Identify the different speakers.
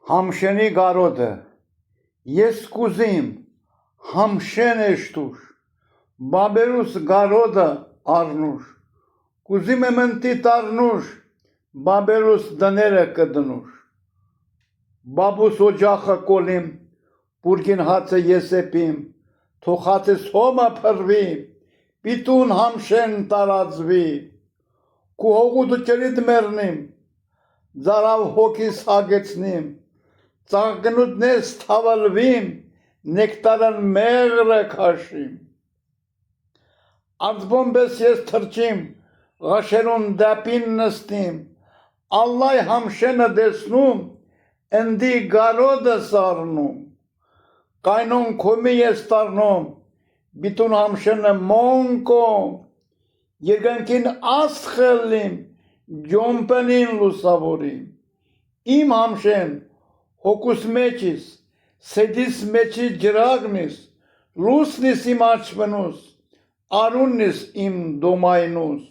Speaker 1: Համշենի գարոդը, ես կուզիմ, համշեն էշտուշ, բաբերուս գարոդը արնուշ, կուզիմ էմնտի տարնուշ, բաբերուս դները կդնուշ, բաբուս օջախը կոլիմ, բուրգին հացը եսեպիմ, թող հացես հոմը փրվի, պիտուն համշեն տարածվի, կու հողուդը ճրիտ մերնիմ, ձարավ հոգիս հագեցնիմ, ծաղգնուդնես թավալվիմ, նեկտարան մեղրը քաշիմ, արձբոմբես ես թրջիմ, ղաշերուն դապին նստիմ, ալլայ համշենը դեսնում, ընդի գարոդը սարնում, կայնոն կոմի ես տարնում, բիտուն համշենը մոնկոմ, երկնքին աստ խելլիմ, ջոմպենին լուսավորիմ, իմ համշեն, հոգուս մեջիս, սեդիս մեջի ջրագնիս, լուսնիս իմ աչվնուս, արուննիս իմ դոմայնուս,